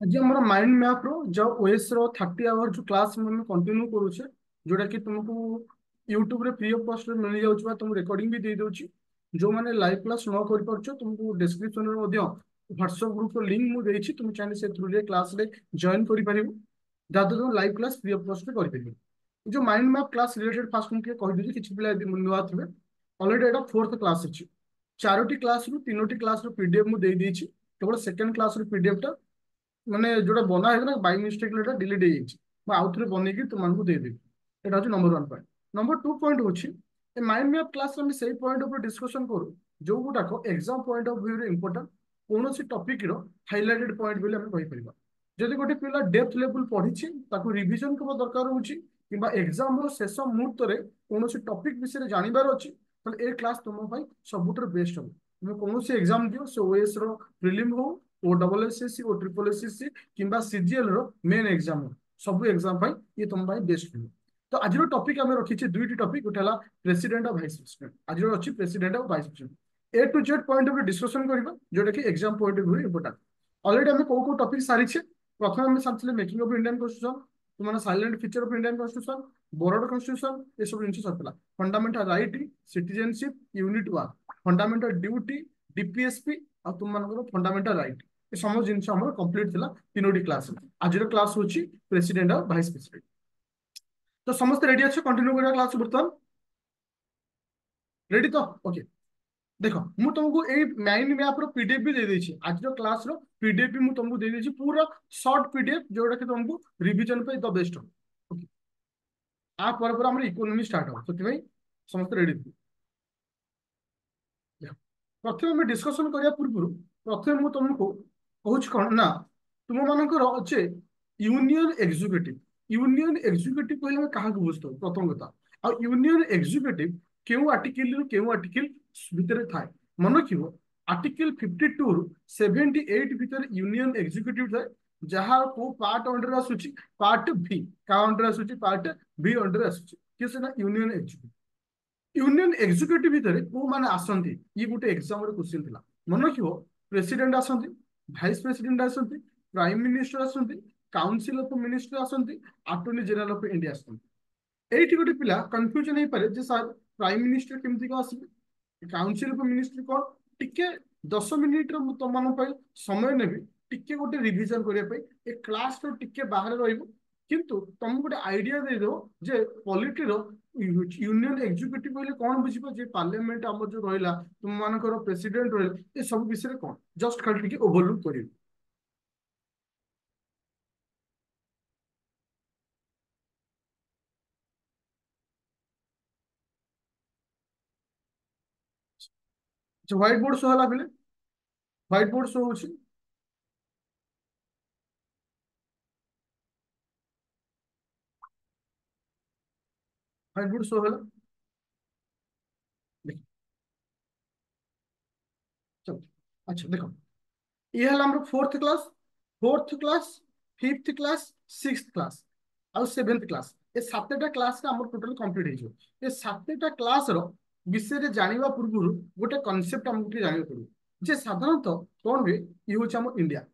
आज हमारा mind map रो जो ओएस रो 30 आवर जो क्लास में कंटिन्यू करूचे जोटा कि तुमको यूट्यूब रे फ्री ऑफ कॉस्ट मिल जाउछ बा तुम रिकॉर्डिंग भी दे दोची जो माने लाइव क्लास न कर परछो तुमको डिस्क्रिप्शन रे मध्य व्हाट्सएप ग्रुप रो लिंक मु देछि तुम चाहे से थ्रू रे क्लास रे जॉइन करि परिबो जादो तुम live class free of cost रे करि परिबो जो mind map class related fast मुझे कहि दोछि किछि पिला यदि नुवा थिबे ऑलरेडी एटा फोर्थ क्लास अछि चारोटी क्लास रु तीनोटी क्लास रो पीडीएफ मु दे देछि केवल सेकंड क्लास रो पीडीएफ टा ମାନେ ଯୋଉଟା ବନା ହେଇଥିଲା ବାଇ ମିଷ୍ଟେକ୍ ଏଟା ଡିଲିଟ୍ ହେଇଯାଇଛି ମୁଁ ଆଉ ଥରେ ବନେଇକି ତୁମମାନଙ୍କୁ ଦେଇଦେବି ଏଟା ହଉଛି number one point number two point ହଉଛି ଏ ମାଇଣ୍ଡ ମ୍ୟାପ୍ କ୍ଲାସ୍ ଆମେ ସେଇ ପଏଣ୍ଟ ଉପରେ ଡିସ୍କସନ୍ କରୁ ଯୋଉ ଗୁଡାକ ଏକ୍ସାମ୍ ପଏଣ୍ଟ ଅଫ୍ ଭ୍ୟୁରେ ଇମ୍ପୋର୍ଟାଣ୍ଟ କୌଣସି ଟପିକର ହାଇଲାଇଟେଡ୍ ପଏଣ୍ଟ ବୋଲି ଆମେ କହିପାରିବା ଯଦି ଗୋଟେ ପିଲା ଡେପ୍ଥ ଲେବୁଲ ପଢିଛି ତାକୁ ରିଭିଜନ କେବଳ ଦରକାର ହଉଛି କିମ୍ବା ଏକ୍ସାମ୍ର ଶେଷ ମୁହୂର୍ତ୍ତରେ କୌଣସି ଟପିକ ବିଷୟରେ ଜାଣିବାର ଅଛି ତାହେଲେ ଏ କ୍ଲାସ୍ ତୁମ ପାଇଁ ସବୁଠାରୁ ବେଷ୍ଟ ହବ ତୁମେ କୌଣସି ଏକ୍ସାମ୍ ଦିଅ ସେ ଓଏସ୍ ର ପ୍ରିଲିମ୍ ହଉ ओ डबल एसएससी ओ ट्रिपल एसएससी किंबा सीजीएल रो मेन एग्जाम सब एग्जाम पाई ये तुम पाई बेस्ट हो तो आज टॉपिक आम रखी दुईटी टॉपिक गोटे है प्रेसिडेंट और भाइस प्रेसिडेंट आज अच्छी प्रेसिडेंट और vice president A to Z point of discussion करबा जोटा कि exam point of view important already हमें को टॉपिक सारी छे प्रथम हमें साथले मेकिंग ऑफ इंडियन कॉन्स्टिट्यूशन तुम silent feature of Indian constitution board constitution ये सब जिन सरला fundamental right citizenship unit 1 fundamental duty DPSP और तुम मान फंडामेंटल राइट ये समस्त जिन कंप्लीट थिला तीनोटी क्लास आज क्लास होची प्रेसिडेंट और भाइस प्रेसिडेंट तो समस्त रेडी अच्छे कंटिन्यू करिया क्लास बर्तमान रेडी तो ओके देखो मु तुमको ए माइंड मैप रो पीडीएफ भी दे देछि आज क्लास रो पीडीएफ भी मु तुमको दे देछि पूरा शॉर्ट पीडीएफ जोटा कि तुमको रिवीजन पे द बेस्ट हो ओके आ पर हमर इकोनॉमी स्टार्ट हो तो भाई समस्त रेडी प्रथम आम डिस्कसन करने पूर्व प्रथम मुझे तुमको कहूँ कौन ना तुम मानकर अच्छे यूनियन एग्जीक्यूटिव कहले क्या बुझे प्रथम कथा आ यूनियन एग्जीक्यूटिव क्यों आर्टिकल क्यों आर्टिकल भितर थाए मन रखियो आर्टिकल 52 रु 78 भितर यूनियन एग्जीक्यूटिव थाए जहाँ को पार्ट अंडर आसूची पार्ट भी का अंडर आसूची पार्ट भी अंडर आसूची किस ना यूनियन एग्जीक्यूटिव यूनियन एग्जीक्यूटिव भितर को माने आसंती ये गोटे एग्जाम रे क्वेश्चन थिला मन रखियो प्रेसिडेंट आसंती भाइस प्रेसिडेंट आसंती प्राइम मिनिस्टर आसंती काउंसिल ऑफ मिनिस्टर आसंती अटॉर्नी जनरल ऑफ इंडिया आसंती एठी गोटे पिला कंफ्यूजन हे पारे जे सर प्राइम मिनिस्टर केमती को आसीबे काउंसिल ऑफ मिनिस्टर को टिके 10 मिनिट रो तो मन पय समय नेबी टिके गोटे रिवीजन करिया पय ए क्लास रो टिके बाहर रहइबो किंतु तुम गोटे आइडिया दे दो जे पॉलिटी रो यूनियन एग्जीक्यूटिव कहले कौन बुझिबो जे पार्लियामेंट हमर जो रहला तुम मानकर प्रेसिडेंट रहले ए सब विषय कौन जस्ट खाली टिके ओवरलुक करियो जो व्हाइट बोर्ड शो हला बेले व्हाइट बोर्ड शो होची व्हाइट बोर्ड शो हला देखो चलो अच्छा देखो ये हला हमर fourth class fifth class sixth class आउ सेवेंथ क्लास ए सातटा क्लास का हमर टोटल कंप्लीट हे जो ए सातटा क्लास रो विषय रे जानिबा पूर्व गोटे कांसेप्ट हमको जानिबा पड़ो जे साधारणतः कौन हुए ये हूँ आम इंडिया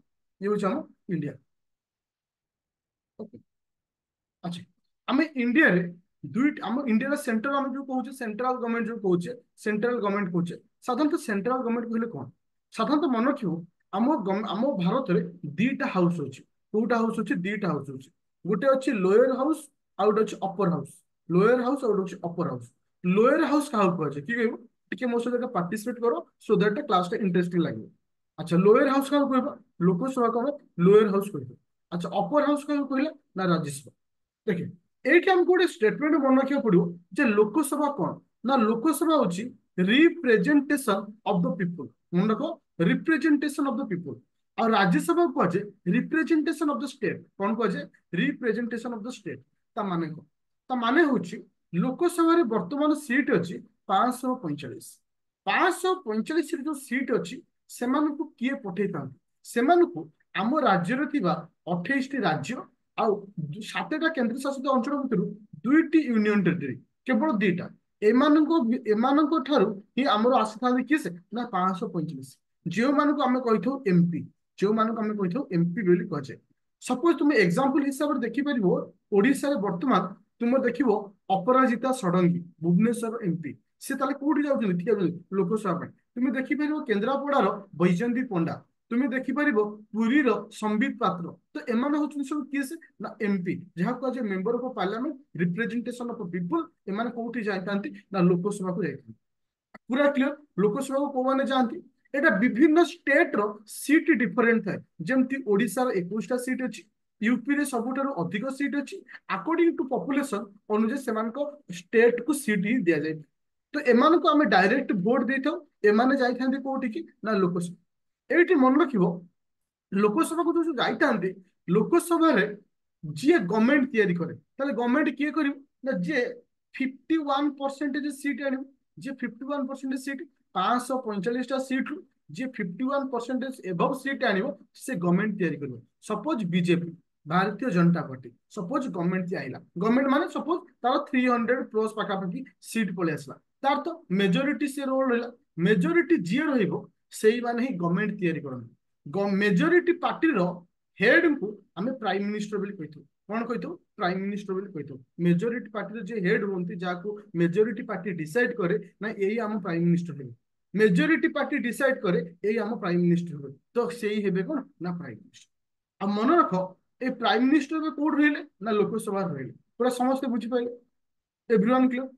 ये हूँ आम इंडिया ओके अच्छा आम इंडिया रे दुईट आम इंडिया सेंट्रल आम जो कहूँ सेंट्रल गवर्नमेंट जो कहूँ सेंट्रल गवर्नमेंट कहूँ साधारणतः सेंट्रल गवर्नमेंट कहले कौन साधारणतः मन रखियो आम भारत में दीटा हाउस अच्छी कोटा हाउस अच्छी दीटा हाउस अच्छी गोटे अच्छी लोअर हाउस आउ गोटे अच्छी अपर हाउस लोअर हाउस और गोटे अपर हाउस लोअर हाउस क्या कहुए कि कहब टिके मो सहित पार्टिसिपेट करो सो दैट क्लास इंटरेस्टिंग लगे अच्छा लोअर हाउस क्या कहबा लोकसभा कह लोअर हाउस कह अच्छा अपर हाउस क्या कहला ना राज्यसभा देखिए एठी हमको गोटे स्टेटमेंट मन रखा पड़ो जे लोकसभा कौन ना लोकसभा हूँ रिप्रेजेंटेशन ऑफ द पीपुल मन रख रिप्रेजेंटेशन ऑफ द पीपुल और राज्यसभा कहुए रिप्रेजेंटेशन ऑफ द स्टेट कौन कहुए रिप्रेजेंटेशन ऑफ द स्टेट ता माने कौन ता माने हूँ लोकसभा वर्तमान सीट अच्छी 545 545 जो सीट अच्छी से किए पठे था आम राज्य 28 टी राज्य आउ 7टा केंद्र शासित अंचल भितर 2टी यूनियन टेरिटरी केवल 2टा एमानक ठारू ही आमर आसी था किए से ना 545 जो मानक आम कही एमपी जो मानक आम कही एमपी बोली कहुए। सपोज तुम एग्जांपल हिसाब से देखिपर ओडिशा बर्तमान तुम देख अपराजिता षडंगी भुवनेश्वर एमपी सी ताले कौटी जाऊँ लोकसभा पे तुम देखिपर केन्द्रापड़ार बैजयंती पंडा तुम देखिपर पुरी संबित पात्र तो एम सब किए से ना एमपी जहाँ कहुए member of parliament representation of people एम कौटी जाती ना लोकसभा को जाती पूरा क्लियर। लोकसभा को कौन जाती एटा विभिन्न स्टेट रो सीट डिफरेंट थाए जमती ओडिशा 21टा सीट अच्छी यूपी रे सबुठारु अधिक सीट अच्छी अकॉर्डिंग टू पॉपुलेशन अनुसार से स्टेट को सीट ही दिया जाए तो एमान को आम डायरेक्ट भोट दे था एमाने जाइथांती कोठी की ना लोकसभा एठी मन रखिबो लोकसभा को जो जाइथांती लोकसभा रे जी गवर्नमेंट तैयारी करे ताले गवर्नमेंट किए करिवो ना जे 51% सीट आनिबो जे 51% सीट 545टा सीट रु जे 51% एबव सीट आनिबो से गवर्नमेंट तैयारी करिवो suppose BJP Bharatiya Janata party suppose government आइला गवर्नमेंट माने सपोज तार 300 प्लस पाखापाखि सीट पळे आसला तार तो मेजोरिटी से रोल रहिला मेजोरिटी जी रहिबो सेही माने ही गवर्नमेंट तैयारी करन मेजोरिटी पार्टी रो हेड को आमे प्राइम मिनिस्टर बोली कहिथु कौन कहिथु प्राइम मिनिस्टर बोली कहिथु मेजोरिटी पार्टी जे हेड होंती जाको मेजोरिटी पार्टी डिसाइड करे ना एई आम प्राइम मिनिस्टर हेबे मेजोरिटी पार्टी डिसाइड करे एई आम प्राइम मिनिस्टर हेबे तो सेही हेबे कोन ना प्राइम मिनिस्टर। अब मन रख ए प्राइम मिनिस्टर में कोड रहिले ना लोकसभा रहिले पूरा समस्त बुझी पाइले एवरीवन क्लियर।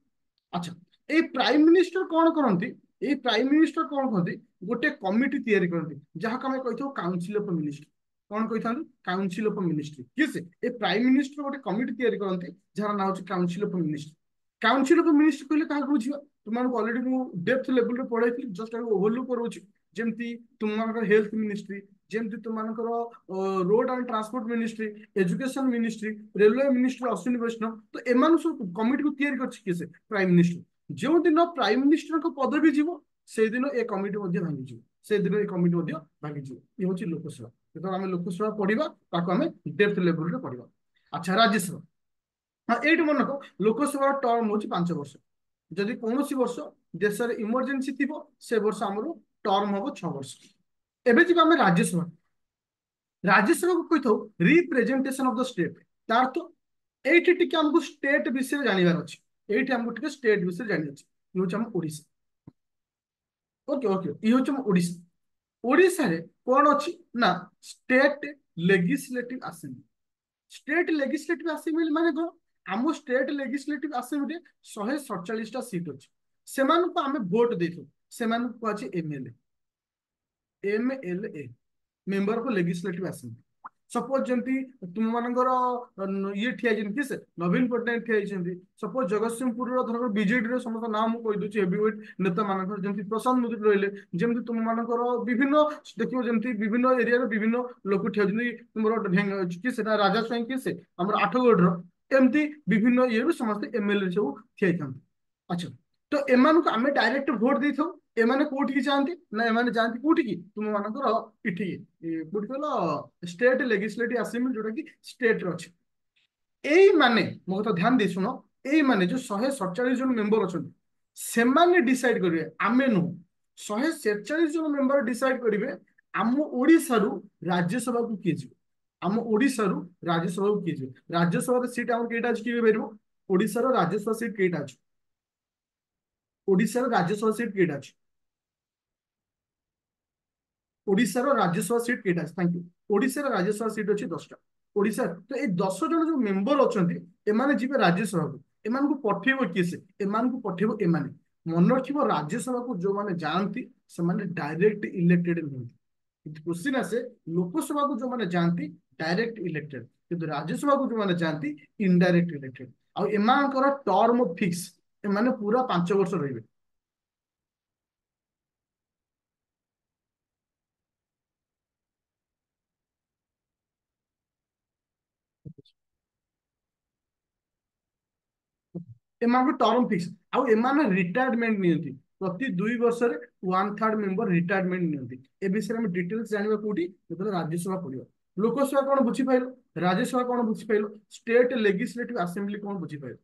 अच्छा ए प्राइम मिनिस्टर कौन करती ए प्राइम मिनिस्टर कौन करती गोटे कमिटी तैयारी करती जहाँ आम कही काउंसिल ऑफ मिनिस्टर कौन कही था काउंसिल ऑफ मिनिस्ट्री किए से ए प्राइम मिनिस्टर गोटे कमिटी तैयारी करती जहाँ ना हूँ council of ministry council of ministry कहले क्या बुझा तुमको ऑलरेडी मुझे डेप्थ लेवल पढ़ाई जस्ट ओवरलुक करोची जमती तुम हेल्थ मिनिस्ट्री जमती तुम road and transport ministry education ministry railway ministry Ashwini Vaishnaw तो एम सब कमिटी को तैयारी कर प्राइम मिनिस्टर जो दिन प्राइम मिनिस्टर को पदवी जीव से दिन ए कमिटी भांगी से दिन ए कमिटी भांगी ये हूँ लोकसभा जो आम लोकसभा पढ़ा आम डेप्थ लेवल पढ़ा। अच्छा राज्यसभा हाँ ये मन रख लोकसभा टर्म हूँ 5 वर्ष जदि कौन सी वर्ष देश में इमरजेंसी थी से वर्ष आम टर्म हम 6 वर्ष एवं जी आम राज्यसभा राज्यसभा को कही था रिप्रेजेंटेशन ऑफ द स्टेट तार तो ये आमको स्टेट विषय जानवर अच्छे ये आमको स्टेट विषय जानवर ये हूँ आम ओडिशा ओके ओके ये हूँ आम ओडिशा ओडिशा रे कौन अच्छी ना state legislative assembly state legislative assembly माने कौन आम स्टेट लेजिस्लेटिव असेंबली 147टा सीट अच्छी से आम भोट देथु से कहे MLA member of legislative assembly suppose जमती तुम मानकर ये ठिया कि से नवीन पट्टनायक ठिया सपोज जगतसिंहपुर धर बीजेडी समस्त नाम कहीदे हेवीवेट नेता मान जमी प्रशांत मोदी रही जमी तुम मानकर विभिन्न देखिए जमी विभिन्न एरिया विभिन्न लोक ठिया तुम कि राजा स्वाई कि से आम आठगढ़ एमती विभिन्न ये समस्त एमएलए सब ठिया। अच्छा तो एम आम डायरेक्ट भोट दे था एमाने कोठी की जाती ना एमाने जाती कोठी की तुम मानकर इठी कोठी कहल स्टेट लेजिस्लेटिव असेंबली जोटा कि स्टेट रे अछि एई माने मो तो ध्यान दे सुनो एई माने जो 147 जन मेंबर अच्छा से माने डिसाइड करिवे आमे नु 147 जन मेंबर डिसाइड करिवे आम ओडिसा रु राज्यसभा को किए जिवो आम ओडिसा रु राज्यसभा को किए जिवो राज्यसभा सीट आम केटा अछि किए बेरबो ओडिसा रो राज्यसभा सीट केटा अछि ओडिसा रो राज्यसभा सीट केटा अछि ओडिशा रो राज्यसभा सीट केटा अछि थैंक यू ओडिशा रो राज्यसभा सीट अछि 10टा ओडिशा तो ए 10 जन जो मेंबर अछंती एमाने जिबे राज्यसभा को एमान को पठेबो किसे एमान को पठेबो एमाने मन रखिबो राज्यसभा को जो माने जानती से माने डायरेक्ट इलेक्टेड नहंती क्वेश्चन आसे लोकसभा को जो माने जानती डायरेक्ट इलेक्टेड किंतु राज्यसभा को जो माने जानती इनडायरेक्ट इलेक्टेड आ एमानकर टर्म फिक्स एमाने पूरा 5 वर्ष रहिबे। एमान टर्म फिक्स आउ एमान रिटायरमेंट नियंती प्रति 2 वर्ष रे 1/3 मेंबर रिटायरमेंट नियंती ए विषय में डिटेल्स जानबा कोठी जेतले राज्यसभा पड़ियो लोकसभा कोन बुझी पाइलो राज्यसभा कोन बुझी पाइलो स्टेट लेजिस्लेटिव असेंबली कोन बुझी पाइलो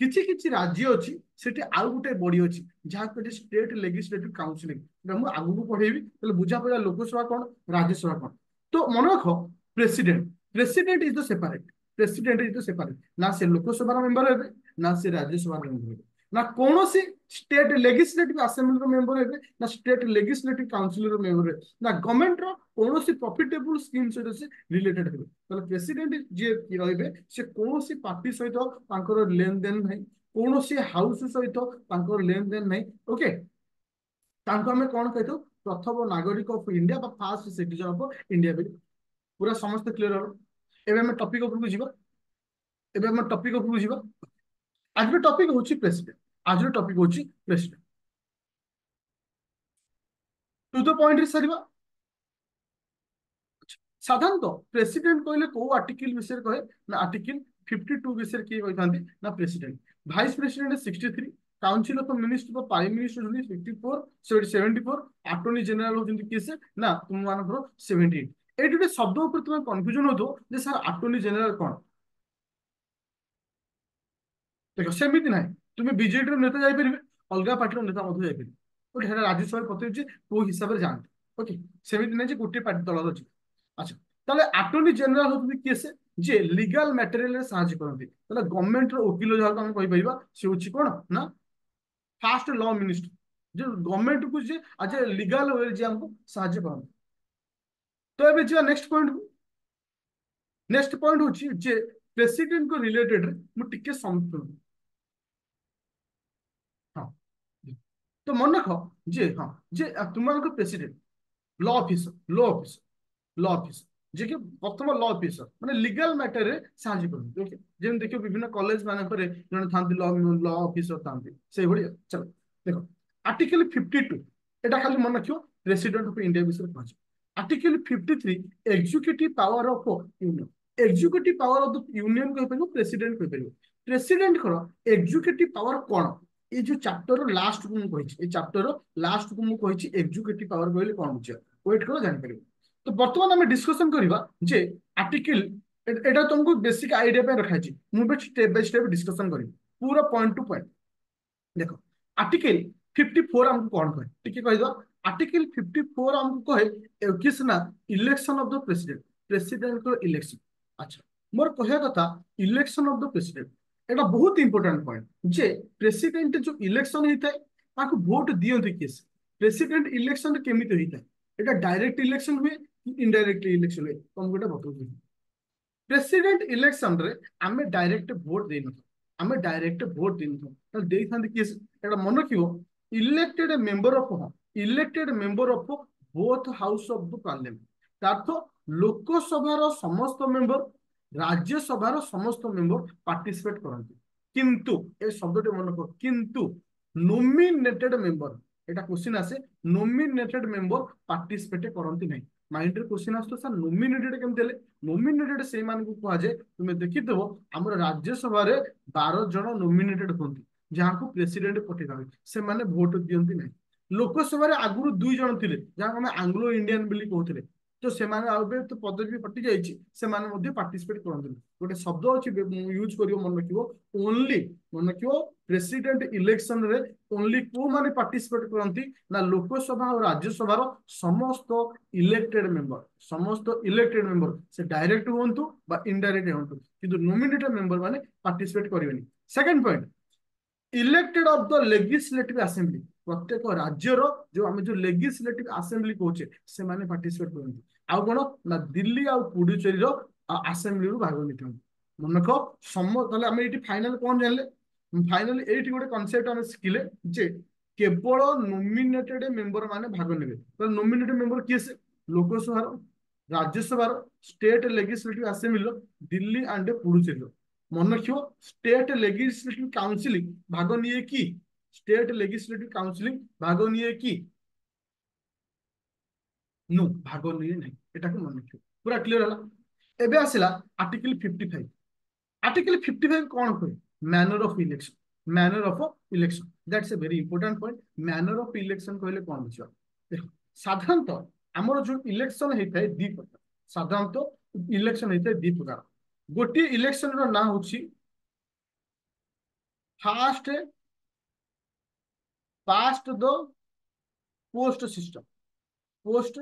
किछि किछि राज्य अछि सेठी आउ गुटे बॉडी अछि जहा को स्टेट लेजिस्लेटिव काउंसिल मु आगु को पढेबी तले बुझा पड़ा लोकसभा कोन राज्यसभा कोन तो मन रख, president president is the separate, president is the separate, ना से लोकसभा मेंबर हेबे, ना से राज्यसभा मेंबर हेबे, ना कौन सी स्टेट लेजिस्लेटिव असेंबली रो मेंबर हेबे, ना स्टेट लेजिस्लेटिव काउंसिल रो मेंबर हेबे, ना गवर्नमेंट रो कौन सी प्रॉफिटेबल स्कीम सहित से रिलेटेड हेबे। तो प्रेसिडेंट जे की रहबे से कौन सी पार्टी सहित तांकर लेन देन नहीं, कौन सी हाउस सहित तांकर लेन देन नहीं। ओके, तांको हमें कौन कहतो, प्रथम नागरिक ऑफ इंडिया बा फास्ट सिटीजन ऑफ इंडिया बेली। पूरा समस्त क्लियर हो। एबे हम टॉपिक ऊपर जीवा, एबे हम टॉपिक ऊपर जीवा। आज भी टॉपिक होची प्रेसिडेंट, आज भी टॉपिक होची प्रेसिडेंट। टू द पॉइंट रे सरीबा। साधारणतः प्रेसिडेंट कहले को आर्टिकल विषय कहे ना, आर्टिकल 52 विषय किए कहथांती ना president. Vice president 63, council of minister prime minister होती 54 74, अटॉर्नी जनरल होती किसे ना तुम मानकर 78। एटी गोटे शब्द ऊपर तुम कन्फ्यूजन हो जे सर अटॉर्नी जनरल कौन। देख सेमती ना, तुम्हें बीजेडी नेता जापर, अलग पार्टी नेता जापर, ओके राज्यसभा पत्र को हिसाब से जानते। ओके, सेमती ना गोटे पार्टी दल अच्छी। अच्छा, তাহলে আটর্নি জেনারেল হচ্ছে কি আছে যে লিগাল ম্যাটেরিয়াল সাহায্য করতে। তাহলে গভর্নমেন্ট র ওকিল যাহাকে আমি কই পাইবা সে হচ্ছে কোন না ফার্স্ট ল মিনিস্टर, যে গভর্নমেंट को जे आज लीगल वे जे हमको साहाय्य करते। तो एबे जे नेक्स्ट पॉइंट को, नेक्स्ट पॉइंट होची जे प्रेसिडेंट को रिलेटेड मु टिके संपूर्ण। हां, तो मन रख जे हां जे तुमको president law officer, law officer, law officer जे कि प्रथम लॉ ऑफिसर माने लीगल मैटर रे साहाय्य करते। ओके, जेम देखियो विभिन्न कॉलेज माने करे जने थांती लॉ लॉ ऑफिसर थांती से भड़ी। चलो देखो आर्टिकल 52 एटा खाली मन रखियो प्रेसिडेंट ऑफ इंडिया विषय पहुंच। Article 53 executive power of union, executive power of the union कहि परियो प्रेसिडेंट कहि परियो। प्रेसिडेंट करो एग्जीक्यूटिव पावर कोन, ये जो चैप्टर लास्ट को मु कहिछि, ए चैप्टर लास्ट को मु कहिछि एग्जीक्यूटिव पावर कहले कोन बुझिया, वेट करो जानि परियो। तो बर्तमान आम डिस्कसन करवा जे आर्टिकल एटा तुमको बेसिक आइडिया पे रखा है, मुझे स्टेप बाय स्टेप डिस्कसन करी पूरा पॉइंट टू पॉइंट। देखो आर्टिकल 54 हमको कौन कहे टिके कह दो। आर्टिकल 54 हमको कहे किस ना election of the president, president को इलेक्शन। अच्छा, मोर कहया कथा इलेक्शन ऑफ द प्रेसिडेंट एटा बहुत इंपोर्टेंट पॉइंट जे प्रेसिडेंट जो इलेक्शन होता है ताको वोट दियंते किस। प्रेसिडेंट इलेक्शन केमिति होता है, एटा डायरेक्ट इलेक्शन हुए कि इनडायरेक्टली इलेक्शन हुए तुमको एटा बतौछि। प्रेसिडेंट इलेक्शन रे आमे डायरेक्ट वोट देन, आमे डायरेक्ट वोट देन तो देई थांते किस एटा मन रखियो elected member of, elected member of both house of the parliament. तार्थ लोकसभार समस्त मेंबर, राज्यसभार समस्त मेंबर पार्टिसिपेट करते। किंतु ए शब्दटे मन रखो किंतु नोमिनेटेड मेंबर, एटा क्वेश्चन आसे नोमिनेटेड मेंबर पार्टिसिपेट करते नहीं। माइंड रे क्वेश्चन आसतो सर नोमिनेटेड केमते ले, नोमिनेटेड से मान को कहा जाए तुम देखिदेव आम राज्यसभा 12 जन नोमिनेटेड होती जहाँ को प्रेसिडेंट पठे से माने भोट दियंती नहीं। लोकसभा आगुरी 2 जन थे जहाँ आम आंग्लो इंडियन बोली कहते, तो से तो पदवी हटि जाइए पार्टिसिपेट करते। गोटे शब्द अच्छी यूज कर मन रखियो ओनली, मन रखियो प्रेसिडेंट इलेक्शन रे ओनली को माने पार्टिसिपेट करती ना लोकसभा और राज्यसभा समस्त इलेक्टेड मेंबर, समस्त इलेक्टेड मेंबर से डायरेक्ट हूँ बा इनडायरेक्ट हूँ किंतु नोमिनेटेड मेंबर माने पार्टिसिपेट करेंगे। Second point elected of the legislative assembly, प्रत्येक राज्यर जो आम जो लेजिस्लेटिव असेंबली कहे से माने पार्टिसिपेट करते। आउ कौन ना दिल्ली आ पुडुचेरी असेंबली भाग नहीं। मन रख सम आम ये फाइनाल कौन जानले, फाइनाल ये गोटे कनसेप्ट आम शिखिले जे केवल नोमिनेटेड मेंबर माने भाग ने। तो नोमिनेटेड मेंबर किए से Lok Sabha, Rajya Sabha, state legislative assembly Delhi and Puducherry. मन रखियो स्टेट लेजिस्लेटिव काउंसिलिंग भाग निये कि, स्टेट लेजिस्लेटिव काउंसिलिंग भाग निये कि नो भाग निये नहीं, एटा को मन रखियो पूरा क्लियर हला। एबे आसिला आर्टिकल 55। आर्टिकल 55 कौन कहे manner of election, manner of election that's a very important point. Manner of election कहले कौन बुझियो देखो साधारणतः हमर जो इलेक्शन होता है दी प्रकार, साधारणतः इलेक्शन होता है दी प्रकार। गोटे इलेक्शन रो ना होची fast past the post system, post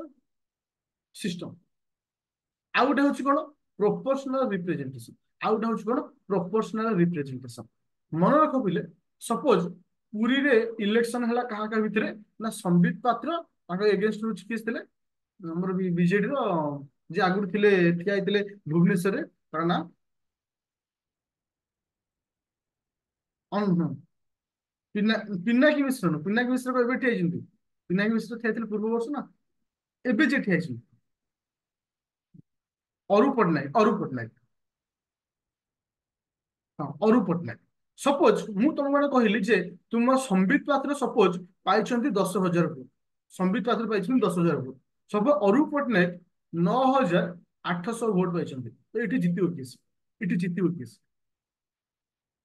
system ଆଉ ଗୋଟେ ହଉଛି କଣ ପ୍ରୋପୋର୍ସନାଲ ରିପ୍ରେଜେଣ୍ଟେସନ। ଆଉ ଗୋଟେ ହଉଛି କଣ ପ୍ରୋପୋର୍ସନାଲ ରିପ୍ରେଜେଣ୍ଟେସନ। ମନେ ରଖ ପିଲେ, ସପୋଜ ପୁରୀରେ ଇଲେକ୍ସନ ହେଲା କାହା କାହା ଭିତରେ ନା ସମ୍ବିତ ପାତ୍ର ତାଙ୍କ ଏଗେନଷ୍ଟ ହଉଛି କିଏ ଥିଲେ ଆମର ବିଜେଡିର ଯିଏ ଆଗରୁ ଥିଲେ ଠିଆ ହେଇଥିଲେ ଭୁବନେଶ୍ୱରରେ ତାଙ୍କ ନାଁ ପିନା ପିନାକୀ ମିଶ୍ର ନୁହଁ, ପିନାକୀ ମିଶ୍ର ଏବେ ଠିଆ ହେଇଛନ୍ତି। ପିନାକୀ ମିଶ୍ର ଠିଆ ହେଇଥିଲେ ପୂର୍ବ ବର୍ଷ ନା ଏବେ ଯିଏ ଠିଆ ହେଇଛନ୍ତି ଅରୁପ ପଟ୍ଟନାୟକ, ଅରୁପ ପଟ୍ଟନାୟକ। ହଁ ଅରୁପ ପଟ୍ଟନାୟକ। ସପୋଜ ମୁଁ ତମ ମାନେ କହିଲି ଯେ ତୁମ ସମ୍ବିତ ପାତ୍ର ସପୋଜ ପାଇଛନ୍ତି 10,000 ଭୋଟ। ସମ୍ବିତ ପାତ୍ର ପାଇଛନ୍ତି 10,000 vote. Suppose Arup Pattnaik 9,800 vote ପାଇଛନ୍ତି, ତ ଏଠି ଜିତିବ କିଏ? ଏଠି ଜିତିବ କିଏ?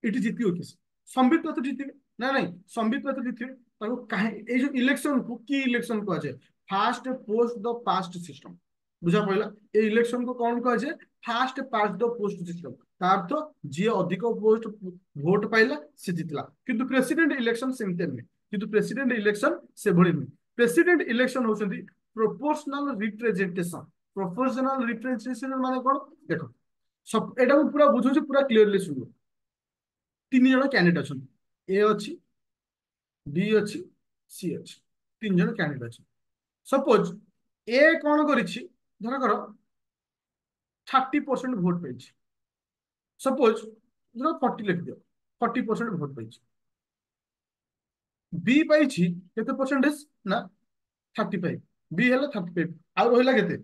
ଏଠି ଜିତିବ କିଏ? ସମ୍ବିତ ପାତ୍ର ଜିତିବେ ନା ନାଇଁ? ସମ୍ବିତ ପାତ୍ର ଜିତିବେ। ତାକୁ କାହିଁ ଏଇ ଯୋଉ ଇଲେକ୍ସନ କୁ କି ଇଲେକ୍ସନ କୁହାଯାଏ? ଫାଷ୍ଟ ପୋଷ୍ଟ ଦ ପାଷ୍ଟ ସିଷ୍ଟମ। ବୁଝା ପଡିଲା? এই ইলেকশন কু কোন কুହାଯାଏ? ফার্স্ট পাস্ট দ পোস্ট সিস্টম। ତା ଅର୍ଥ ଯିଏ ଅଧିକ ପୋଷ୍ଟ ଭୋଟ ପାଇଲା ସେ ଜିତିଲା। କିନ୍ତୁ ପ୍ରେସିଡେଣ୍ଟ ଇଲେକ୍ସନ ସେମିତି ନୁହେଁ। କିନ୍ତୁ ପ୍ରେସିଡେଣ୍ଟ ଇଲେକ୍ସନ ସେଭଳି ନୁହେଁ। ପ୍ରେସିଡେଣ୍ଟ ଇଲେକ୍ସନ ହଉଛନ୍ତି ପ୍ରୋପୋର୍ସନାଲ ରିପ୍ରେଜେଣ୍ଟେସନ। ପ୍ରୋପୋର୍ସନାଲ ରିପ୍ରେଜେଣ୍ଟେସନ ମାନେ କଣ? ଦେଖ, ଏଟା ମୁଁ ପୁରା ବୁଝଉଛି, ପୁରା କ୍ଲିୟରଲି ଶୁଣିବ। ତିନି ଜଣ କ୍ୟାଣ୍ଡିଡେଟ୍ ଅଛନ୍ତି। ଏ ଅଛି, ବି ଅଛି, ସି ଅଛି। ତିନି ଜଣ କ୍ୟାଣ୍ଡିଡେଟ୍ ଅଛନ୍ତି। ସପୋଜ ଏ କଣ କରିଛି, ଧରକର 30% ଭୋଟ ପାଇଛି। ସପୋଜ ଧର 40 ଲେଖିଦିଅ, 40% ଭୋଟ ପାଇଛି। ବି ପାଇଛି କେତେ ପରସେଣ୍ଟେଜ ନା 35। ବି ହେଲା 35, ଆଉ ରହିଲା କେତେ?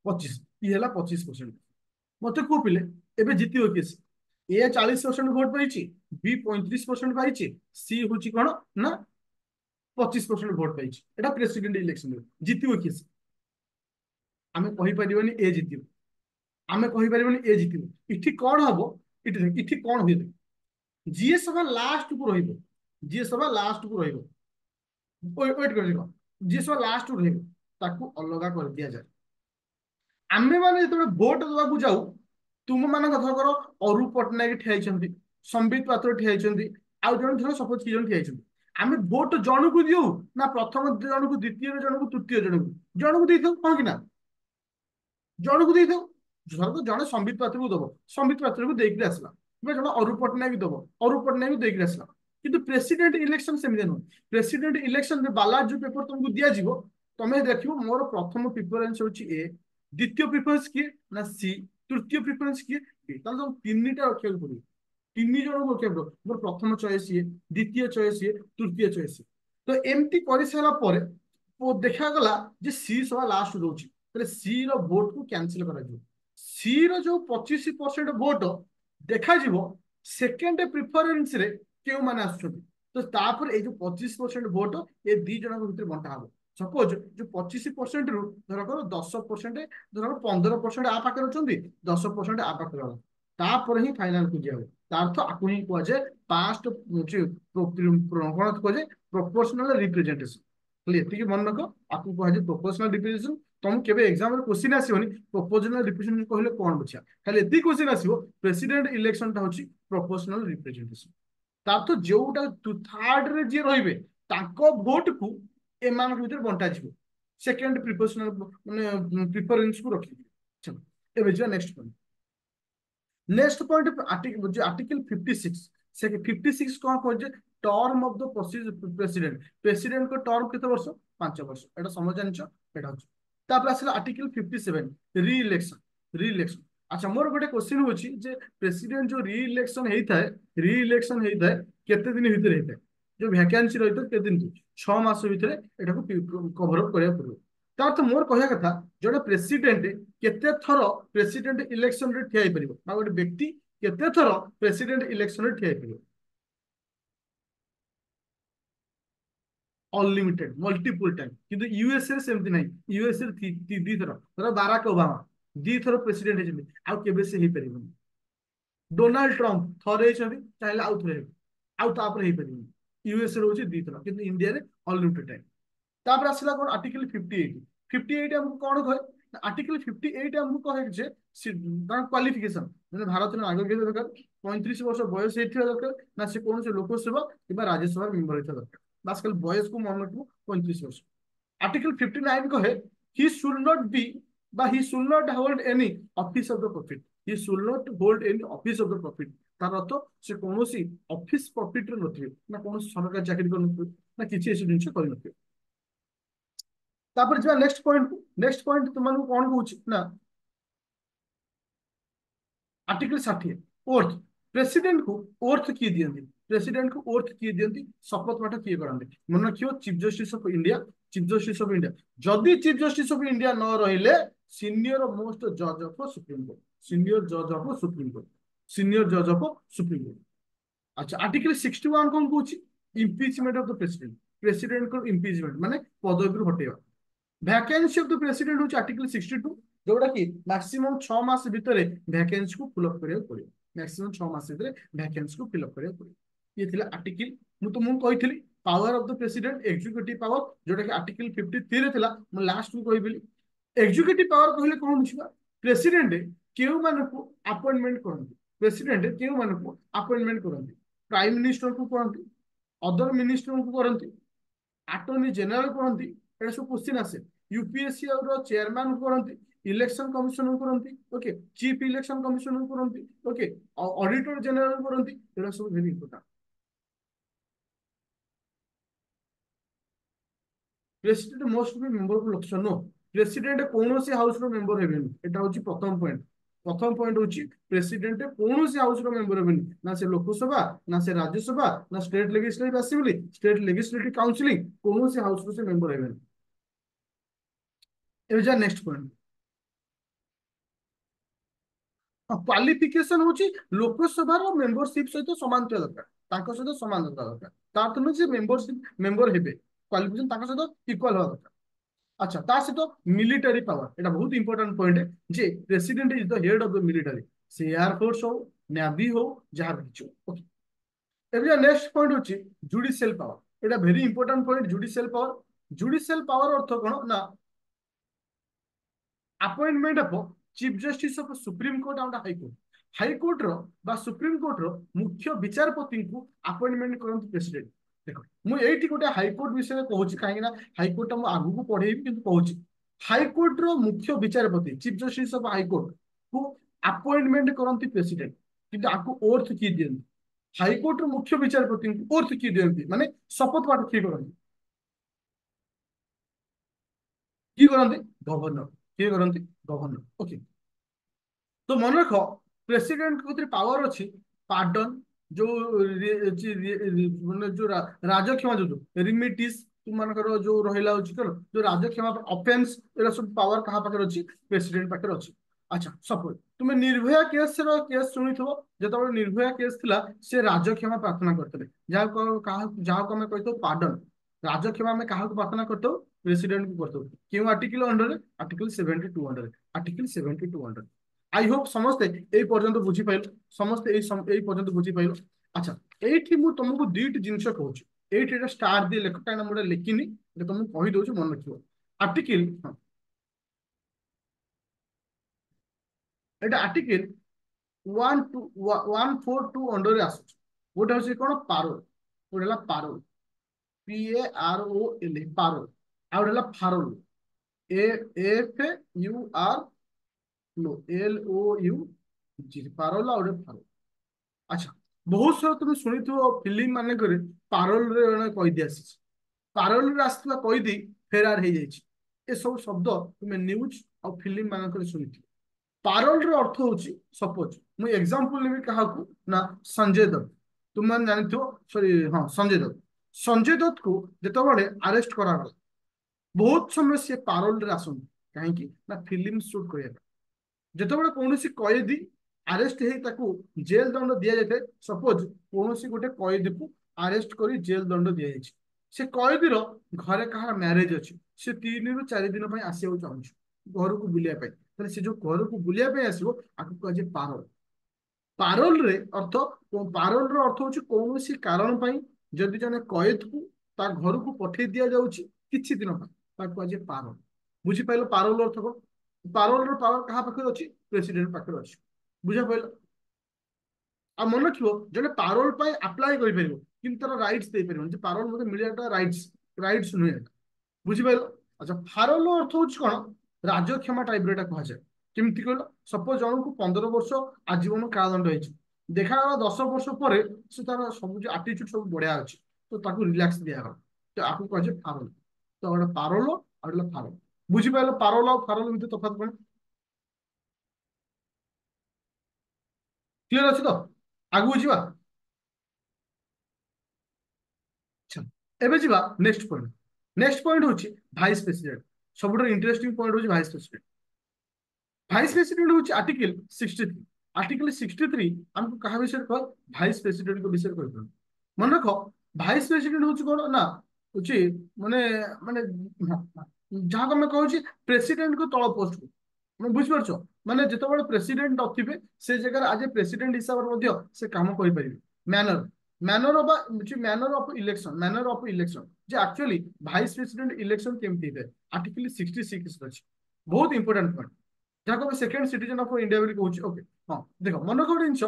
25। ଇ ହେଲା 25%। ମତେ କୁହ ପିଲେ, ଏବେ ଜିତିବ କିଏ? ଏ 40% ଭୋଟ ପାଇଛି, ବି 35% ପାଇଛି, ସି ହଉଛି କଣ ନା 25% ଭୋଟ ପାଇଛି। ଏଟା ପ୍ରେସିଡେଣ୍ଟ ଇଲେକ୍ସନ ଜିତିବ କିଏ? ଆମେ କହିପାରିବାନି ଏ ଜିତିବ। ଆମେ କହିପାରିବାନି ଏ ଜିତିବ। ଏଠି କଣ ହବ? ଏଠି କଣ ହୁଏ? ଯିଏ ସଭା ଲାଷ୍ଟ କୁ ରହିବ, ଯିଏ ସଭା ଲାଷ୍ଟ କୁ ରହିବ, ୱେଟ କରିବ, ଯିଏ ସଭା ଲାଷ୍ଟ କୁ ରହିବ ତାକୁ ଅଲଗା କରିଦିଆଯାଏ। ଆମେ ମାନେ ଯେତେବେଳେ ଭୋଟ ଦେବାକୁ ଯାଉ, ତୁମ ମାନଙ୍କ ଧରକର ଅରୁପ ପଟ୍ଟନାୟକ ଠିଆ ହେଇଛନ୍ତି, ସମ୍ବିତ ପାତ୍ର ଠିଆ ହେଇଛନ୍ତି, ଆଉ ଜଣେ ଧର ସପୋଜ କି ଜଣ ଠିଆ ହେଇଛନ୍ତି। ଆମେ ଭୋଟ ଜଣକୁ ଦିଉ ନା ପ୍ରଥମ ଜଣକୁ, ଦ୍ୱିତୀୟ ଜଣକୁ, ତୃତୀୟ ଜଣକୁ? ଜଣକୁ ଦେଇଥାଉ, ହଁ କି ନା? ଜଣକୁ ଦେଇଥାଉ। ଧରକ ଜଣେ ସମ୍ବିତ ପାତ୍ରକୁ ଦବ, ସମ୍ବିତ ପାତ୍ରକୁ ଦେଇକି ଆସିଲା। କିମ୍ବା ଜଣେ ଅରୁପ ପଟ୍ଟନାୟକ ଦବ, ଅରୁପ ପଟ୍ଟନାୟକ ଦେଇକି ଆସିଲା। କିନ୍ତୁ ପ୍ରେସିଡେଣ୍ଟ ଇଲେକ୍ସନ ସେମିତି ନୁହେଁ। ପ୍ରେସିଡେଣ୍ଟ ଇଲେକ୍ସନ ବାଲାଟ ଯୋଉ ପେପର ତମକୁ ଦିଆଯିବ, ତମେ ଦେଖିବ ମୋର ପ୍ରଥମ ପ୍ରିଫରେନ୍ସ ହଉଛି ଏ, ଦ୍ୱିତୀୟ ପ୍ରିଫରେନ୍ସ କିଏ ନା ସି, ତୃତୀୟ ପ୍ରିଫରେନ୍ସ କିଏ ଏ। ତାହେଲେ ତମକୁ ତିନିଟା ରଖିବାକୁ ପଡିବ। ତିନି ଜଣଙ୍କୁ ରଖିବାକୁ ପଡିବ। ମୋର ପ୍ରଥମ ଚଏସ୍ ଇଏ, ଦ୍ୱିତୀୟ ଚଏସ୍ ଇଏ, ତୃତୀୟ ଚଏସ୍ ଇଏ। ତ ଏମିତି କରିସାରିଲା ପରେ ଦେଖାଗଲା ଯେ ସି ସଭା ଲାଷ୍ଟ ରହୁଛି, ତାହେଲେ ସି ର ଭୋଟ କୁ କ୍ୟାନସେଲ କରାଯିବ। ସି ର ଯୋଉ 25% ଭୋଟ ଦେଖାଯିବ ସେକେଣ୍ଡ ପ୍ରିଫରେନ୍ସ ରେ କେଉଁମାନେ ଆସୁଛନ୍ତି। ତ ତାପରେ ଏଇ ଯୋଉ 25% ଭୋଟ ଏ ଦି ଜଣଙ୍କ ଭିତରେ ବଣ୍ଟା ହବ। ସପୋଜ ଯୋଉ 25% ରୁ ଧରକର 10%, ଧର 15% ଆ ପାଖରେ ଅଛନ୍ତି, 10% ଆ ପାଖରେ ଅଛନ୍ତି, ତାପରେ ହିଁ ଫାଇନାଲ କୁ ଯିବ। ତା ଅର୍ଥ ଆକୁ ହିଁ କୁହାଯାଏ ପାଷ୍ଟ କଣ କୁହାଯାଏ? ପ୍ରୋପୋର୍ସନାଲ ରିପ୍ରେଜେଣ୍ଟେସନ। ଖାଲି ଏତିକି ମନେ ରଖ, ଆକୁ କୁହାଯାଏ ପ୍ରୋପୋର୍ସନାଲ ରିପ୍ରେଜେଣ୍ଟେସନ। ତମକୁ କେବେ ଏକ୍ସାମରେ କ୍ୱେଶ୍ଚିନ୍ ଆସିବନି ପ୍ରୋପୋର୍ସନାଲ ରିପ୍ରେଜେଣ୍ଟେସନ କହିଲେ କଣ ବୁଝିବା, ଖାଲି ଏତିକି କ୍ୱେଶ୍ଚିନ୍ ଆସିବ ପ୍ରେସିଡେଣ୍ଟ ଇଲେକ୍ସନଟା ହଉଛି ପ୍ରୋପୋର୍ସନାଲ ରିପ୍ରେଜେଣ୍ଟେସନ। ତା ଅର୍ଥ ଯୋଉଟା ଥାର୍ଡ ରେ ଯିଏ ରହିବେ ତାଙ୍କ ଭୋଟ କୁ ଏମାନଙ୍କ ଭିତରେ ବଣ୍ଟାଯିବ, ସେକେଣ୍ଡ ପ୍ରିପୋର୍ସନାଲ ମାନେ ପ୍ରିଫରେନ୍ସ କୁ ରଖିକି। ଚलो ଏବେ ଯିବା next point. Next point article 56। ସେ 56 କଣ କହୁଛି? Term of the president. ପ୍ରେସିଡେଣ୍ଟଙ୍କ ଟର୍ମ କେତେ ବର୍ଷ? 5 ବର୍ଷ। ଏଟା ସମୟ ଜାଣିଛ, ଏଟା ହଉଛି। ତାପରେ ଆସିଲା ଆର୍ଟିକଲ 57 ରି ଇଲେକ୍ସନ। ରି ଇଲେକ୍ସନ। ଆଚ୍ଛା, ମୋର ଗୋଟେ କ୍ୱେଶ୍ଚିନ୍ ହଉଛି ଯେ ପ୍ରେସିଡେଣ୍ଟ ଯୋଉ ରି ଇଲେକ୍ସନ ହେଇଥାଏ, ରି ଇଲେକ୍ସନ ହେଇଥାଏ କେତେ ଦିନ ଭିତରେ ହେଇଥାଏ? ଯୋଉ ଭ୍ୟାକାନ୍ସି ରହିଥାଏ କେତେ ଦିନ? 6 ମାସ ଭିତରେ ଏଟାକୁ କଭର ଅପ୍ କରିବାକୁ ପଡିବ। ତା ଅର୍ଥ ମୋର କହିବା କଥା, ଜଣେ ପ୍ରେସିଡେଣ୍ଟ କେତେ ଥର ପ୍ରେସିଡେଣ୍ଟ ଇଲେକ୍ସନରେ ଠିଆ ହେଇପାରିବ, ବା ଗୋଟେ ବ୍ୟକ୍ତି କେତେ ଥର ପ୍ରେସିଡେଣ୍ଟ ଇଲେକ୍ସନରେ ଠିଆ ହେଇପାରିବ? Unlimited, multiple time. କିନ୍ତୁ ୟୁଏସଏ ସେମିତି ନାହିଁ। ୟୁଏସଏ ଦିଥର, ଧର ବାରାକ ଓବାମା ଦିଥର ପ୍ରେସିଡେଣ୍ଟ ହେଇଛନ୍ତି, ଆଉ କେବେ ସେ ହେଇପାରିବନି। ଡୋନାଲ୍ଡ ଟ୍ରମ୍ପ ଥରେ ହେଇଛନ୍ତି, ଚାହିଁଲେ ଆଉ ଥରେ ହେବେ, ଆଉ ତାପରେ ହେଇପାରିବନି। ୟୁଏସଏ ରହୁଛି ଦିଥର, କିନ୍ତୁ ଇଣ୍ଡିଆରେ ଅନଲିମିଟେଡ ଟାଇମ। ତାପରେ ଆସିଲା କଣ? ଆର୍ଟିକଲ 58। 58 ଆମକୁ କଣ କହେ? ଆର୍ଟିକଲ 58 ଆମକୁ କହେ ଯେ କ୍ୱାଲିଫିକେସନ, ମାନେ ଭାରତର ନାଗରିକ ହେଇଥିବା ଦରକାର, 35 ବର୍ଷ ବୟସ ହେଇଥିବା ଦରକାର, ନା ସେ କୌଣସି ଲୋକସଭା କିମ୍ବା ରାଜ୍ୟସଭାର ମେମ୍ବର ହେଇଥିବା ଦରକାର। ବାସ୍ ଖାଲି ବୟସକୁ ମନେ ରଖିବୁ, 35 ବର୍ଷ। ଆର୍ଟିକଲ 59 କହେ ହି ସୁଡ ନଟ୍ ବି বা he should not hold any office of the profit. He should not hold any office of the profit. ତାର ଅର୍ଥ ସେ କୌଣସି ଅଫିସ ପ୍ରଫିଟରେ ନଥିବେ, ନା କୌଣସି ସରକାରୀ ଚାକିରି କରିନଥିବେ, ନା କିଛି ଏସବୁ ଜିନିଷ କରିନଥିବେ। ତାପରେ ଯିବା ନେକ୍ସଟ ପଏଣ୍ଟ। ନେକ୍ସଟ ପଏଣ୍ଟ ତୁମମାନଙ୍କୁ କଣ କହୁଛି ନା आर्टिकल 60 ओर्थ। प्रेसिडेंट को ओर्थ किए दियंती, प्रेसिडेंट को ओर्थ किए दियंती, शपथ पाठ किए करंती। मन रखियो chief justice of India, chief justice of India. जदि चीफ जस्टिस ऑफ इंडिया न रहिले सीनियर मोस्ट जज ऑफ सुप्रीम कोर्ट, सीनियर जज ऑफ सुप्रीम कोर्ट, सीनियर जज ऑफ सुप्रीम कोर्ट। अच्छा आर्टिकल 61 कौन कहूँ? Impeachment of the president. President को इम्पिचमेंट माने पदवी हटेवा। भैकेंसी ऑफ द प्रेसिडेंट हूँ आर्टिकल 62, जोटा कि मैक्सिमम 6 मास भितर भैकेंसी को फिलअप करिया पड़ियो। मैक्सिमम 6 मास भितर भैकेंसी को फिलअप करिया पड़ियो। ये थिला आर्टिकल मु तुमको कहिथिली power of the president executive power, जोटा कि आर्टिकल 53 रे थिला। मु लास्ट को कहिबिली एग्जीक्यूटिव पावर कहले कोन बुझिबा? प्रेसिडेंट केउ मानको अपॉइंटमेंट करंती, प्रेसिडेंट केउ मानको अपॉइंटमेंट करंती, प्राइम मिनिस्टर को करंती, अदर मिनिस्टर को करंती, अटॉर्नी जनरल करंती। एटा सब क्वेश्चन आसे। यूपीएससी और चेयरमैन करंती, इलेक्शन कमिशन करंती, ओके, चीफ इलेक्शन कमिशन करंती, ओके, ऑडिटर जनरल करंती। एटा सब very important. President most be member of Lok Sabha no, president कौन से हाउस रो मेंबर हेबेनी। एटा होची प्रथम पॉइंट। प्रथम पॉइंट होची प्रेसिडेंट कौन से हाउस रो मेंबर हेबेनी, ना से लोकसभा, ना से राज्यसभा, ना state legislative assembly, state legislative council, कौन से हाउस रो से मेंबर हेबेनी। ए जा नेक्स्ट पॉइंट। क्वालिफिकेशन होची लोकसभा रो मेंबरशिप सहित समान थिया दरकार, तांको सहित समान दरकार। तार तो जे मेंबरशिप मेंबर हेबे क्वालिफिकेशन तांको सहित इक्वल हो दरकार। अच्छा ता सहित मिलिटरी पावर, एटा बहुत इंपोर्टेंट पॉइंट है जे president is the head of the military. से एयर फोर्स हो, नेवी हो, जहां भी हो। ओके, एबे नेक्स्ट पॉइंट होची जुडिशियल पावर। एटा very important point judicial power. Judicial power अर्थ कोन ना appointment of chief justice of supreme court and high court. High court रो बा सुप्रीम कोर्ट रो मुख्य विचारपति को अपॉइंटमेंट करंती प्रेसिडेंट। देखो मु एठी गोटे हाई कोर्ट विषय कहूची, कहीं ना हाई कोर्ट हम आगु को पढ़ेबी किंतु कहूची हाई कोर्ट रो मुख्य विचारपति chief justice of high court को अपॉइंटमेंट करंती प्रेसिडेंट, किंतु आकु ओर्थ की दियंती। हाई कोर्ट रो मुख्य विचारपति को ओर्थ की दियंती माने शपथ पाठ की करंती। की करंती? गवर्नर। की करंती? गवर्नर। ओके, तो मन रख प्रेसिडेंट को पावर अच्छी पार्डन, जो माने जो राजक्षमा जो रिमिटिस तुम मानकर जो रहिला होची कर जो राजक्षमा ऑफेंस एरा सब पावर कहा पाकर अछि? प्रेसिडेंट पाकर अछि। अच्छा सपोज तुम निर्भया केस रो केस सुनिथबो, जेतबे निर्भया केस थिला से राजक्षमा प्रार्थना करतले, जा कहा जा को मैं कहतो पार्डन। राजक्षमा में कहा को प्रार्थना करतो? प्रेसिडेंट को करतो। क्यों article under? Article 72 under, article 72 under. I hope समस्ते এই পর্যন্ত বুঝি পাইল, সমস্তে এই পর্যন্ত বুঝি পাইল। আচ্ছা এইଠି ମୁଁ ତମକୁ ଦୁଇଟି ଜିନିଷ କହୁଛି, এইଠି এটা ଷ୍ଟାର দিয়ে ଲେଖ, କାହିଁକି ନା ମୁଁ ଏଟା ଲେଖିନି, এটা ତମକୁ କହି ଦଉଛି ମନେ ରଖିବ। ଆର୍ଟିକଲ এটা ଆର୍ଟିକଲ 142 ଅଣ୍ଡରରେ ଆସୁଛି। ଗୋଟେ ହଉଛି କଣ? ପାରୋଲ। ଗୋଟେ ହେଲା ପାରୋଲ, PAROL, ପାରୋଲ। ଆଉ ଗୋଟେ ହେଲା ଫାରୋଲ, FUR लो, LOU पारोल आ फारोल। अच्छा बहुत सारा तुम शुणी फिल्म मान पारोल रे कैदी आसी, पारोल रे आसवा कैदी फेरार हो जाए। ए सब शब्द तुम न्यूज और फिल्म मान शुणी। पारोल रो अर्थ होची सपोज मु एग्जांपल लेबी कहा ना संजय दत्त। तुम मान जानि सॉरी हाँ संजय दत्त। संजय दत्त को जेतबेले अरेस्ट करा गला बहुत समय से पारोल रे आसन, कहीं ना फिल्म शूट करिया। जितेबाला कौन कैदी आरेस्ट हो जेल दंड दि जाए, सपोज कौन गोटे कैदी को आरेस्ट कर जेल दंड दि जाए, से कैदी घरे कहार मैरेज अच्छी, से 3 ରୁ 4 दिन आसो चाहूँ घर को बुलाया, से जो घर को बुलाया आसो आपको कह पारोल। पारोल रे अर्थ, पारोल रो अर्थ हूँ कौन कारण जदि जने कैद को ता घर को पठे दि जाऊँगी किछि दिन कह पारोल। बुझिपाल पारोल अर्थ कौन? पारोल रो पावर कहा पाखे अच्छी? प्रेसिडेंट पाखे अच्छी। बुझा पाइल? आ मन रखियो जने पारोल पाई अप्लाई करि परिबो किंतु तार राइट्स दे परिबो जे पारोल मते मिलियाटा राइट्स, राइट्स नुहे। बुझि पाइल? अच्छा फारोल अर्थ होछ कोन? ରାଜକ୍ଷମା ଟାଇପ ର ଏଟା କୁହାଯାଏ। କେମିତି କହିଲ, ସପୋଜ ଜଣକୁ 15 ବର୍ଷ ଆଜୀବନ କାରାଦଣ୍ଡ ହେଇଛି, ଦେଖାଗଲା 10 ବର୍ଷ ପରେ ସେ ତାର ସବୁ ଯୋଉ ଆଟିଚ୍ୟୁଡ ସବୁ ବଢିଆ ଅଛି, ତ ତାକୁ ରିଲାକ୍ସ ଦିଆଗଲା, ତ ଆକୁ କୁହାଯାଏ ପାରୋଲ। ତ ଗୋଟେ ପାରୋଲ ଆଉ ଗୋଟେ ଫାରୋଲ। ବୁଝିପାରିଲ ପାରୋଲ ଆଉ ଫାରୋଲ ଭିତରେ ତଫାତ କଣ? କ୍ଲିୟର ଅଛି ତ? ଆଗକୁ ଯିବା। ଆଚ୍ଛା, ଏବେ ଯିବା ନେକ୍ସଟ ପଏଣ୍ଟ। ନେକ୍ସଟ ପଏଣ୍ଟ ହଉଛି ଭାଇସ୍ ପ୍ରେସିଡେଣ୍ଟ। ସବୁଠାରୁ ଇଣ୍ଟରେଷ୍ଟିଂ ପଏଣ୍ଟ ହଉଛି ଭାଇସ୍ ପ୍ରେସିଡେଣ୍ଟ। ଭାଇସ୍ ପ୍ରେସିଡେଣ୍ଟ ହଉଛି ଆର୍ଟିକଲ 63। ଆର୍ଟିକଲ 63 ଆମକୁ କାହା ବିଷୟରେ କହ? ଭାଇସ୍ ପ୍ରେସିଡେଣ୍ଟଙ୍କ ବିଷୟରେ କହିଥାନ୍ତି। ମନେ ରଖ, ଭାଇସ୍ ପ୍ରେସିଡେଣ୍ଟ ହଉଛି କଣ ନା, ହଉଛି ମାନେ ମାନେ ଯାହାକୁ ଆମେ କହୁଛି ପ୍ରେସିଡେଣ୍ଟଙ୍କ ତଳ ପୋଷ୍ଟ। ମାନେ ବୁଝିପାରୁଛ, ମାନେ ଯେତେବେଳେ ପ୍ରେସିଡେଣ୍ଟ ନଥିବେ ସେ ଜାଗାରେ ଆଜ ଏ ପ୍ରେସିଡେଣ୍ଟ ହିସାବରେ ମଧ୍ୟ ସେ କାମ କରିପାରିବେ। ମ୍ୟାନର ମ୍ୟାନର ବା ମ୍ୟାନର ଅଫ ଇଲେକ୍ସନ, ମ୍ୟାନର ଅଫ ଇଲେକ୍ସନ, ଯେ ଆକ୍ଚୁଆଲି ଭାଇସ୍ ପ୍ରେସିଡେଣ୍ଟ ଇଲେକ୍ସନ କେମିତି ହେଇଥାଏ, ଆର୍ଟିକଲ 66 ଅଛି। ବହୁତ ଇମ୍ପୋର୍ଟାଣ୍ଟ ପଏଣ୍ଟ, ଯାହାକୁ ଆମେ ସେକେଣ୍ଡ ସିଟିଜେନ ଅଫ ଇଣ୍ଡିଆ ବୋଲି କହୁଛି। ଓକେ, ହଁ ଦେଖ, ମନେ ରଖ ଗୋଟେ ଜିନିଷ,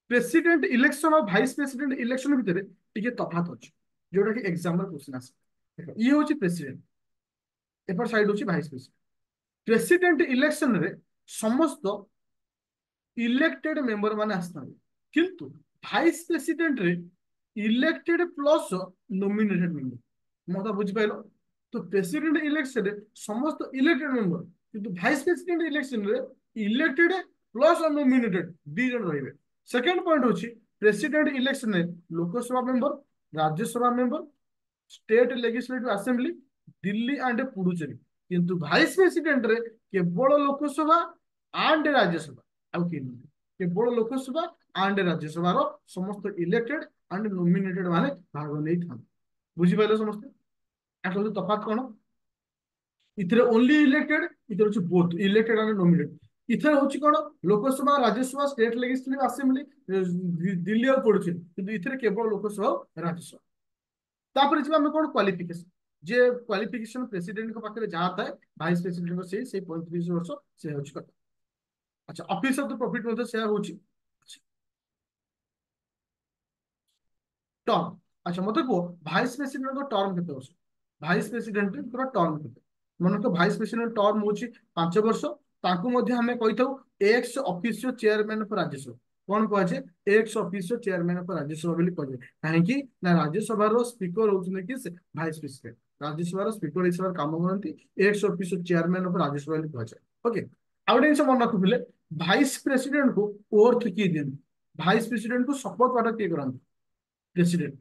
ପ୍ରେସିଡେଣ୍ଟ ଇଲେକ୍ସନ ଆଉ ଭାଇସ୍ ପ୍ରେସିଡେଣ୍ଟ ଇଲେକ୍ସନ ଭିତରେ ଟିକେ ତଫାତ ଅଛି, ଯୋଉଟା କି ଏକ୍ସାମ୍ପଲ କ୍ୱେଶ୍ଚନ ଆସେ। ଦେଖ, ଇଏ ହଉଛି ପ୍ରେସିଡେଣ୍ଟ, ଏପଟ ସାଇଡ ହଉଛି ଭାଇସ୍ ପ୍ରେସିଡେଣ୍ଟ। ପ୍ରେସିଡେଣ୍ଟ ଇଲେକ୍ସନରେ ସମସ୍ତ ଇଲେକ୍ଟେଡ ମେମ୍ବର ମାନେ ଆସିଥାନ୍ତି, କିନ୍ତୁ ଭାଇସ୍ ପ୍ରେସିଡେଣ୍ଟରେ ଇଲେକ୍ଟେଡ ପ୍ଲସ୍ ନୋମିନେଟେଡ ମେମ୍ବର। ମତ ବୁଝିପାରିଲ? ତ ପ୍ରେସିଡେଣ୍ଟ ଇଲେକ୍ସନରେ ସମସ୍ତ ଇଲେକ୍ଟେଡ ମେମ୍ବର, କିନ୍ତୁ ଭାଇସ୍ ପ୍ରେସିଡେଣ୍ଟ ଇଲେକ୍ସନରେ ଇଲେକ୍ଟେଡ ପ୍ଲସ୍ ନୋମିନେଟେଡ ଦି ଜଣ ରହିବେ। ସେକେଣ୍ଡ ପଏଣ୍ଟ ହଉଛି ପ୍ରେସିଡେଣ୍ଟ ଇଲେକ୍ସନରେ Lok Sabha member, Rajya Sabha member, state legislative assembly, Delhi and Puducherry, किंतु भाइस प्रेसिडेंट रे केवल लोकसभा एंड राज्यसभा, आउ कि केवल लोकसभा एंड राज्यसभा रो समस्त इलेक्टेड एंड नॉमिनेटेड माने भाग नै थान। बुझि पाइलो समस्त? आठो तफात कोन? इथरे ओनली इलेक्टेड, इथरे होची बोथ इलेक्टेड एंड नॉमिनेटेड। इथरे होची कोन? Lok Sabha, Rajya Sabha, state legislative assembly, Delhi और पुडुचेरी, किंतु इथरे केवल लोकसभा और राज्यसभा। तापर जी आम कौन क्वालिफिकेशन, जे क्वालिफिकेशन प्रेसिडेंट को पाखे जहाँ थाए भाइस प्रेसिडेंट को से 35 वर्ष से होची कथा। अच्छा, ऑफिस ऑफ द प्रॉफिट मतलब से होची टर्म। अच्छा मत को भाइस प्रेसिडेंट को टर्म केते वर्ष? भाइस प्रेसिडेंट को टर्म केते? मन को भाइस प्रेसिडेंट टर्म होची 5 वर्ष। ताकू मध्ये हमें कहिथौ ex officio chairman of Rajya Sabha. कौन कहे? Ex officio chairman of Rajya Sabha बोली कहे। कहीं ना राज्यसभा रो स्पीकर होउछन कि से भाइस प्रेसिडेंट। राज्यसभा रो स्पीकर हिसाब काम करती x officio chairman of Rajya Sabha बोली कहे। ओके, आउट जिन मन रखुले, भाइस प्रेसिडेंट को ओर्थ किए दियंती? भाइस प्रेसिडेंट को शपथ पाठ किए करंती? प्रेसिडेंट।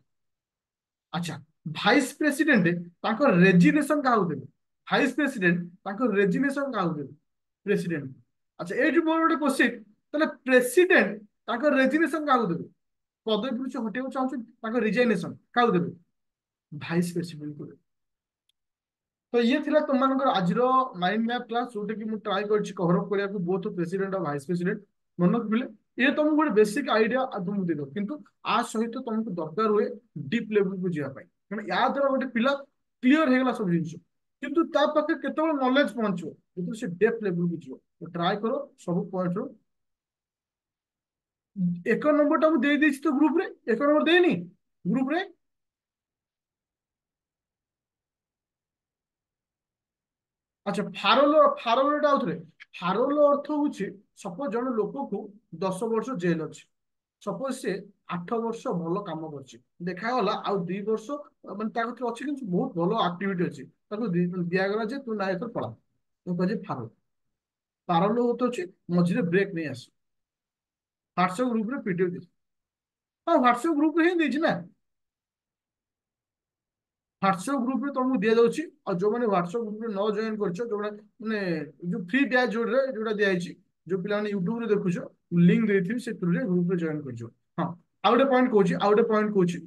अच्छा, भाइस प्रेसिडेंट ताको रेजिग्नेशन काहू देबे? भाइस प्रेसिडेंट ताको रेजिग्नेशन काहू देबे? प्रेसिडेंट। अच्छा, ए जो मोर गोटे क्वेश्चन, तले प्रेसिडेंट ताको रेजिग्नेशन काहू देबे? पदवी पुरुष हटेउ चाहछु ताको रिजाइनेशन काहू देबे? भाइस प्रेसिडेंट को देबे। तो ये थिला तुमମାନଙ୍କର ଆଜିର ମାଇंड मैप क्लास, जोटे कि मु ट्राई करछि कवर अप करिया को बोथ प्रेसिडेंट और भाइस प्रेसिडेंट। मन रखिले ये तुमको गोटे बेसिक आइडिया तुमको देदो, किंतु आ सहित तुमको दरकार हुए डीप लेवल को जिया पाई, कारण या द्वारा गोटे पिला क्लियर हेगला सब जिनिस, किंतु ता पाखे केतबेल नॉलेज पहुंचो जेतु से डेप्थ लेवल को जियो। तो ट्राई करो सब पॉइंट रो। एक नंबर टा मु दे देछि तो ग्रुप रे, एक नंबर देनी ग्रुप रे। अच्छा, फारोल, फारोल टा आउथरे। फारोल अर्थ होची सपोज जन लोक को 10 वर्ष जेल अछि, सपोज से 8 वर्ष भल काम करछि, देखागला आउ 2 वर्ष माने ता कथि अछि कि बहुत भल एक्टिविटी अछि, ताको दियागला जे तू ना एकर पळा, तो कहे फारोल। फारोल होत अछि मझिरे ब्रेक नहीं आस। व्हाट्सएप ग्रुप रे पीडीएफ दे। हां, व्हाट्सएप ग्रुप रे ही देछि ना। व्हाट्सएप ग्रुप रे तुमको दिया जाउची, और जो माने व्हाट्सएप ग्रुप रे न जॉइन करछो, जो माने जो फ्री बैच जोड़ा दिया जाइची, जो पिला माने यूट्यूब रे देखुछो, लिंक देथिबि से थ्रू रे ग्रुप रे जॉइन करछो। हां, आउटे पॉइंट कहूची, आउटे पॉइंट कहूची